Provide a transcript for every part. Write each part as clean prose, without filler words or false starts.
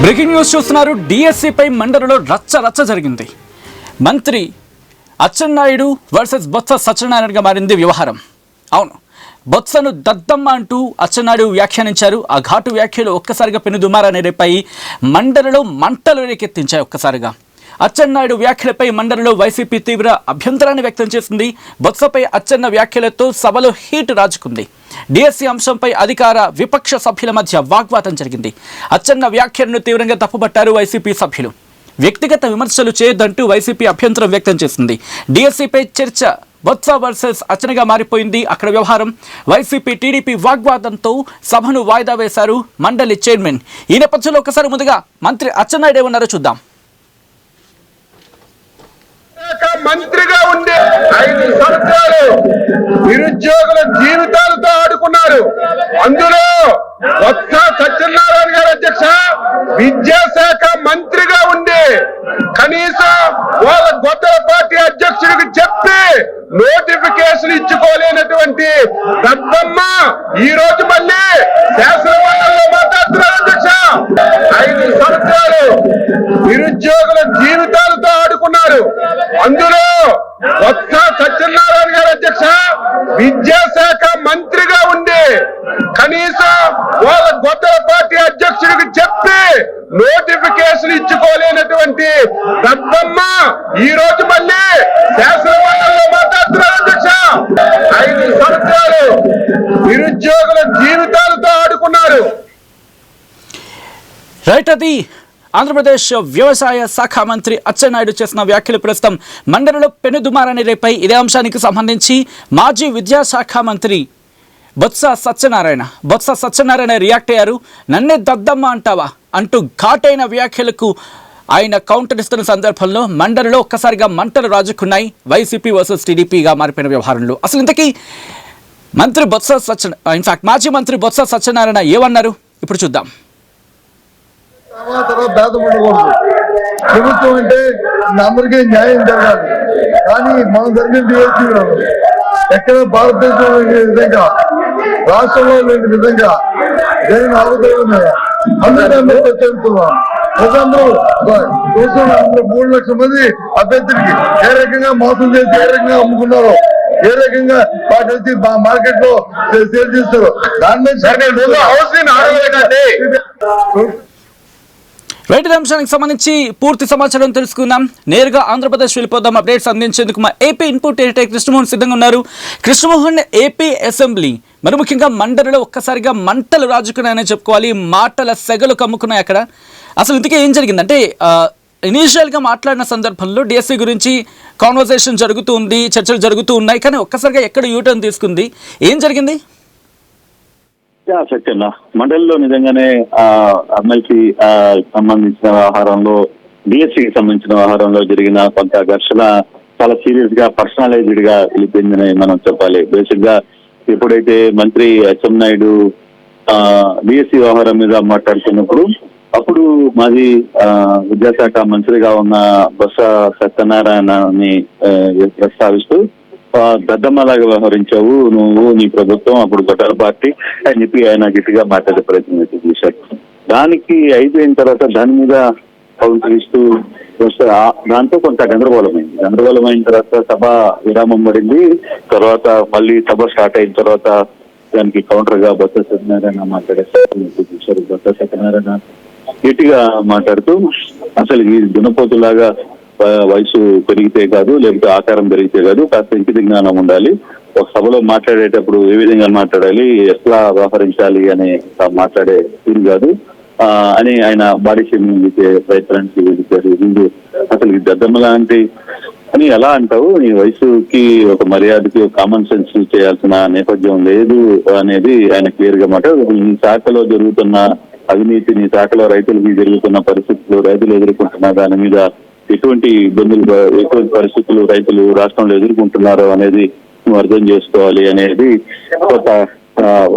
Breaking news చూస్తున్నారు. డిఎస్సిపై మండలిలో రచ్చ జరిగింది. మంత్రి అచ్చెన్నాయుడు వర్సెస్ బొత్స సత్యనారాయణగా మారింది వ్యవహారం. అవును, బొత్సను దద్దమ్మ అంటూ అచ్చెన్నాయుడు వ్యాఖ్యానించారు. ఆ ఘాటు వ్యాఖ్యలు ఒక్కసారిగా పెనుదుమారాన్ని రేపాయి. మండలిలో మంటలు రేకెత్తించాయి. ఒక్కసారిగా అచ్చెన్నాయుడు వ్యాఖ్యలపై మండలిలో వైసీపీ తీవ్ర అభ్యంతరాన్ని వ్యక్తం చేసింది. బొత్సపై అచ్చెన్న వ్యాఖ్యలతో సభలో హీట్ రాజుకుంది. డిఎస్సి అంశంపై అధికార విపక్ష సభ్యుల మధ్య వాగ్వాదం జరిగింది. అచ్చెన్న వ్యాఖ్యలను తీవ్రంగా తప్పుపట్టారు వైసీపీ సభ్యులు. వ్యక్తిగత విమర్శలు చేయొద్దంటూ వైసీపీ అభ్యంతరం వ్యక్తం చేసింది. డిఎస్సిపై చర్చ బొత్స వర్సెస్ అచ్చెన్నగా మారిపోయింది. అక్కడ వ్యవహారం వైసీపీ టీడీపీ వాగ్వాదంతో సభను వాయిదా వేశారు మండలి చైర్మన్. ఈ నేపథ్యంలో ఒకసారి ముందుగా మంత్రి అచ్చెన్నాయుడు ఏమన్నారో చూద్దాం. మంత్రిగా ఉండి 5 సంవత్సరాలు నిరుద్యోగుల జీవితాలతో ఆడుకున్నారు. అందులో బొత్స సత్యనారాయణ గారు అధ్యక్ష విద్యాశాఖ మంత్రిగా ఉండి కనీసం వాళ్ళ గొప్పల పార్టీ అధ్యక్షుడికి చెప్పి నోటిఫికేషన్ ఇచ్చుకోలేనటువంటి దద్దమ్మ ఈ రోజు మళ్ళీ శాసనమండలిలో మాట్లాడుతున్నారు. అధ్యక్ష 5 సంవత్సరాలు నిరుద్యోగుల జీవితాలతో ఆడుకున్నారు. అందులో బొత్స సత్యనారాయణ గారు అధ్యక్ష విద్యాశాఖ మంత్రిగా ఉండి కనీసం వాళ్ళ గొప్పల పార్టీ అధ్యక్షుడికి చెప్పి నోటిఫికేషన్ ఇచ్చుకోలేనటువంటి దద్దమ్మ ఈ రోజు మళ్ళీ శాసనమండలిలో మాట్లాడుతున్నారు. అధ్యక్ష 5 సంవత్సరాలు నిరుద్యోగుల జీవితాలతో ఆడుకున్నారు. రైట్, అది ఆంధ్రప్రదేశ్ వ్యవసాయ శాఖ మంత్రి అచ్చెన్నాయుడు చేసిన వ్యాఖ్యలు ప్రస్తుతం మండలిలో పెనుదుమారాన్ని రేపాయి. ఇదే అంశానికి సంబంధించి మాజీ విద్యాశాఖ మంత్రి బొత్స సత్యనారాయణ రియాక్ట్ అయ్యారు. నన్నే దద్దమ్మ అంటావా అంటూ ఘాటైన వ్యాఖ్యలకు ఆయన కౌంటర్ ఇస్తున్న సందర్భంలో మండలిలో ఒక్కసారిగా మంటలు రాజుకున్నాయి. వైసీపీ వర్సెస్ టీడీపీగా మారిపోయిన వ్యవహారంలో అసలు ఇంతకీ మాజీ మంత్రి బొత్స సత్యనారాయణ ఏమన్నారు ఇప్పుడు చూద్దాం. భేదం ఉండకూడదు. ప్రభుత్వం అంటే అందరికీ న్యాయం జరగాలి. కానీ మనం జరిగిన డిఎస్సీలో ఎక్కడ భారతదేశంలో లేని విధంగా, రాష్ట్రంలో లేని విధంగా జరిగిన అవతరణగా అందరూ చెబుతున్నాం. ప్రజలందరూ 3 లక్షల మంది అభ్యర్థులకి ఏ రకంగా మోసం చేసి ఏ రకంగా అమ్ముకున్నారో, ఏ రకంగా వాటి మార్కెట్ లో సేల్ చేస్తారు దాని మీద రైట్, అంశానికి సంబంధించి పూర్తి సమాచారం తెలుసుకుందాం. నేరుగా ఆంధ్రప్రదేశ్ వెళ్ళిపోదాం. అప్డేట్స్ అందించేందుకు మా ఏపీ ఇన్పుట్ ఎడిటర్ కృష్ణమోహన్ సిద్ధంగా ఉన్నారు. కృష్ణమోహన్, ఏపీ అసెంబ్లీ మరి ముఖ్యంగా మండలిలో ఒక్కసారిగా మంటలు రాజుకున్నాయని చెప్పుకోవాలి. మాటల సెగలు కమ్ముకున్నాయి అక్కడ. అసలు ఇంతకీ ఏం జరిగిందంటే ఇనీషియల్గా మాట్లాడిన సందర్భంలో డిఎస్సి గురించి కాన్వర్సేషన్ జరుగుతూ ఉంది, చర్చలు జరుగుతూ ఉన్నాయి. కానీ ఒక్కసారిగా ఎక్కడ యూటర్న్ తీసుకుంది, ఏం జరిగింది? సత్యన్న, మండలిలో నిజంగానే ఎమ్మెల్సీ సంబంధించిన వ్యవహారంలో, డిఎస్సికి సంబంధించిన వ్యవహారంలో జరిగిన కొంత ఘర్షణ చాలా సీరియస్ గా పర్సనలైజ్డ్ గా వెళ్ళిపోయిందని మనం చెప్పాలి. బేసిక్ గా ఎప్పుడైతే మంత్రి అచ్చెన్నాయుడు డిఎస్సి వ్యవహారం మీద మాట్లాడుతున్నప్పుడు అప్పుడు మాజీ విద్యాశాఖ మంత్రిగా ఉన్న బొత్స సత్యనారాయణని ప్రస్తావిస్తూ దద్దమ్మలాగా వ్యవహరించావు నువ్వు, నీ ప్రభుత్వం, అప్పుడు గొడవల పార్టీ అని చెప్పి ఆయన గట్టిగా మాట్లాడే ప్రయత్నం చేశారు. దానికి అయిపోయిన తర్వాత దాని మీద కౌంటర్ ఇస్తూ దాంతో కొంత గందరగోళమైన తర్వాత సభ విరామం పడింది. తర్వాత మళ్ళీ సభ స్టార్ట్ అయిన తర్వాత దానికి కౌంటర్ గా బొత్స సత్యనారాయణ మాట్లాడే చూశారు. బొత్స సత్యనారాయణ గట్టిగా మాట్లాడుతూ అసలు ఈ దున్నపోతులాగా వయసు పెరిగితే కాదు, లేకపోతే ఆకారం పెరిగితే కాదు, కాస్త ఇంకిత జ్ఞానం ఉండాలి. ఒక సభలో మాట్లాడేటప్పుడు ఏ విధంగా మాట్లాడాలి, ఎట్లా వ్యవహరించాలి అనే మాట్లాడే తీరు కాదు అని ఆయన బాడీ షేమింగ్ చేసే ప్రయత్నానికి వెళ్ళిపోయారు. అసలు ఈ దద్దమ్మ లాంటి అని ఎలా అంటావు, నీ వయసుకి ఒక మర్యాదకి ఒక కామన్ సెన్స్ చేయాల్సిన నేపథ్యం లేదు అనేది ఆయన క్లియర్ గా మాట్లాడు. ఈ శాఖలో జరుగుతున్న అవినీతి, నీ శాఖలో రైతులకి జరుగుతున్న పరిస్థితులు, రైతులు ఎదుర్కొంటున్న దాని మీద ఎటువంటి ఇబ్బందులు, ఎటువంటి పరిస్థితులు రైతులు రాష్ట్రంలో ఎదుర్కొంటున్నారో అనేది నువ్వు అర్థం చేసుకోవాలి అనేది ఒక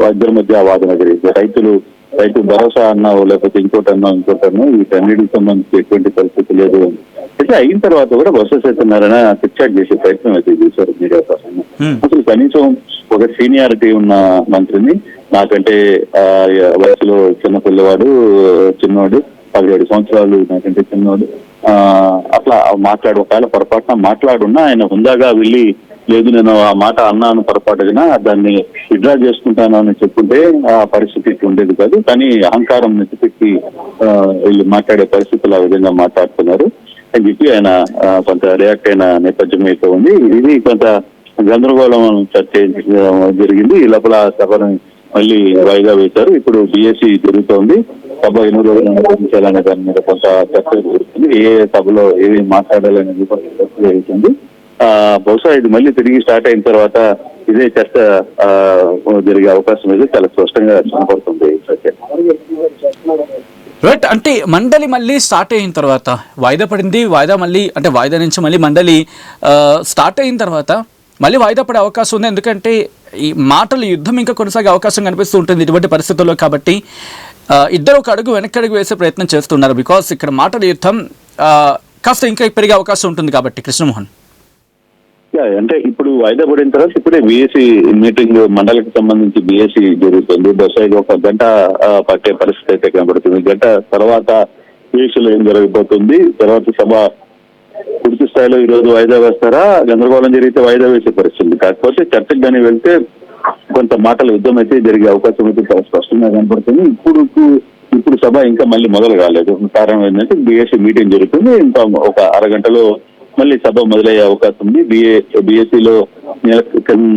ఇద్దరి మధ్య వాదన జరిగింది. రైతు భరోసా అన్నావు, లేకపోతే ఇంకోటన్నావు, వీటన్నిటికి సంబంధించి ఎటువంటి పరిస్థితి లేదు అయితే అయిన తర్వాత కూడా బొత్స సత్యనారాయణ చిట్చాట్ చేసే ప్రయత్నం అయితే చేశారు మీడియా పర్సన్. అసలు కనీసం ఒక సీనియారిటీ ఉన్న మంత్రిని, నాకంటే వయసులో చిన్నవాడు 17 సంవత్సరాలు నాకంటే చిన్నవాడు. అట్లా ఒకవేళ పొరపాటున మాట్లాడున్నా ఆయన హుందాగా వెళ్ళి లేదు నేను ఆ మాట అన్నాను పొరపాటుగా దాన్ని విడ్రా చేసుకుంటాను అని చెప్పుంటే ఆ పరిస్థితి ఉండేది కాదు. కానీ అహంకారం నెత్తిపెట్టి వీళ్ళు మాట్లాడే పరిస్థితులు ఆ విధంగా మాట్లాడుతున్నారు అని చెప్పి ఆయన కొంత రియాక్ట్ అయిన నేపథ్యం అయితే ఉంది. ఇది కొంత గందరగోళం చర్చ జరిగింది. ఈ లోపల సభను మళ్ళీ వాయిదా వేశారు. ఇప్పుడు డిఎస్సి జరుగుతోంది. సభ ఎన్ని రోజులు నిర్వహించాలనే దాని మీద కొంత చర్చ జరుగుతుంది. ఏ సభలో ఏమి మాట్లాడాలనేది కొంత చర్చ జరుగుతుంది. బహుశా ఇది మళ్ళీ తిరిగి స్టార్ట్ అయిన తర్వాత ఇదే చర్చ జరిగే అవకాశం అయితే చాలా స్పష్టంగా కనపడుతుంది. రైట్, అంటే మండలి మళ్ళీ స్టార్ట్ అయిన తర్వాత వాయిదా పడింది. వాయిదా నుంచి మళ్ళీ మండలి స్టార్ట్ అయిన తర్వాత మళ్ళీ వాయిదా పడే అవకాశం ఉంది. ఎందుకంటే ఈ మాటల యుద్ధం ఇంకా కొనసాగే అవకాశం కనిపిస్తూ ఉంటుంది ఇటువంటి పరిస్థితుల్లో. కాబట్టి ఇద్దరు ఒక అడుగు వెనక్కడుగు వేసే ప్రయత్నం చేస్తున్నారు. బికాస్ ఇక్కడ మాటల యుద్ధం కాస్త ఇంకా పెరిగే అవకాశం ఉంటుంది కాబట్టి. కృష్ణమోహన్, అంటే ఇప్పుడు వాయిదా పడిన తర్వాత ఇప్పుడే బిఎస్సి మీటింగ్ మండలికి సంబంధించి బిఎస్సి జరుగుతుంది. బహుశా ఇది 1 గంట పట్టే పరిస్థితి అయితే కనబడుతుంది. గంట తర్వాత బిఎస్సిలో ఏం జరగబోతుంది, తర్వాత సభ పూర్తి స్థాయిలో ఈ రోజు వాయిదా వేస్తారా, గందరగోళం జరిగితే వాయిదా వేసే పరిస్థితి. కాకపోతే చర్చకు కానీ వెళ్తే కొంత మాటల యుద్ధం అయితే జరిగే అవకాశం అయితే చాలా స్పష్టంగా కనపడుతుంది. ఇప్పుడు సభ ఇంకా మళ్ళీ మొదలు కాలేదు. కారణం ఏంటంటే బిఎస్సి మీటింగ్ జరుగుతుంది. ఇంకా ఒక అరగంటలో మళ్ళీ సభ మొదలయ్యే అవకాశం ఉంది. బిఎస్సిలో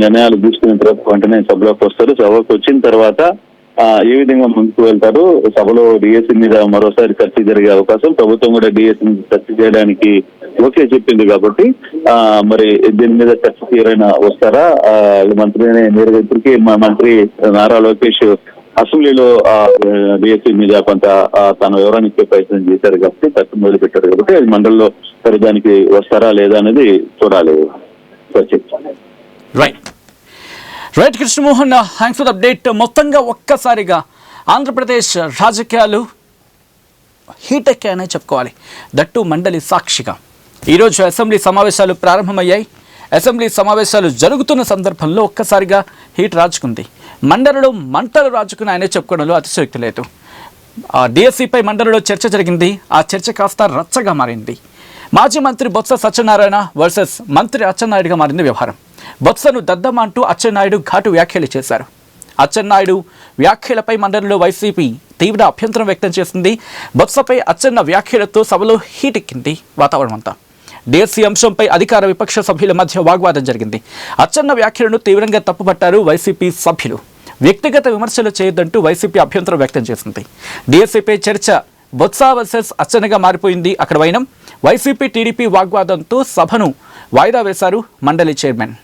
నిర్ణయాలు తీసుకున్న తర్వాత వెంటనే సభలోకి వస్తారు. సభలోకి వచ్చిన తర్వాత ఏ విధంగా ముందుకు వెళ్తారు, సభలో డిఎస్సి మీద మరోసారి చర్చ జరిగే అవకాశం, ప్రభుత్వం కూడా డిఎస్సి మీద చర్చ చేయడానికి ఓకే చెప్పింది కాబట్టి మరి దీని మీద చర్చ ఎవరైనా వస్తారా, మంత్రినే నేరుగా ఇప్పటికీ మా మంత్రి నారా లోకేష్ అసెంబ్లీలో డిఎస్సి మీద కొంత తన వివరణ ఇచ్చే ప్రయత్నం చేశారు కాబట్టి చర్చ మొదలు పెట్టారు కాబట్టి అది మండలిలో సరే దానికి వస్తారా లేదా అనేది చూడాలి. Right Krishnamohan, thanks for the update. మొత్తంగా ఒక్కసారిగా ఆంధ్రప్రదేశ్ రాజకీయాలు హీట్ ఎక్కాయనే చెప్పుకోవాలి. దట్టు మండలి సాక్షిగా ఈరోజు అసెంబ్లీ సమావేశాలు ప్రారంభమయ్యాయి. అసెంబ్లీ సమావేశాలు జరుగుతున్న సందర్భంలో ఒక్కసారిగా హీట్ రాజుకుంది. మండలిలో మంటలు రాజుకున్నాయనే చెప్పుకోవడంలో అతిశయోక్తి లేదు. డిఎస్సిపై మండలిలో చర్చ జరిగింది. ఆ చర్చ కాస్త రచ్చగా మారింది. మాజీ మంత్రి బొత్స సత్యనారాయణ వర్సెస్ మంత్రి అచ్చెన్నాయుడుగా మారింది వ్యవహారం. బొత్సను దద్దమంటూ అచ్చెన్నాయుడు ఘాటు వ్యాఖ్యలు చేశారు. అచ్చెన్నాయుడు వ్యాఖ్యలపై మండలిలో వైసీపీ తీవ్ర అభ్యంతరం వ్యక్తం చేసింది. బొత్సపై అచ్చెన్న వ్యాఖ్యలతో సభలో హీటెక్కింది వాతావరణం అంతా. డిఎస్సి అంశంపై అధికార విపక్ష సభ్యుల మధ్య వాగ్వాదం జరిగింది. అచ్చెన్న వ్యాఖ్యలను తీవ్రంగా తప్పుపట్టారు వైసీపీ సభ్యులు. వ్యక్తిగత విమర్శలు చేయొద్దంటూ వైసీపీ అభ్యంతరం వ్యక్తం చేసింది. డిఎస్సిపై చర్చ బొత్స వర్సెస్ అచ్చెన్నగా మారిపోయింది. అక్కడ వైనం వైసీపీ టీడీపీ వాగ్వాదంతో సభను వాయిదా వేశారు మండలి చైర్మన్.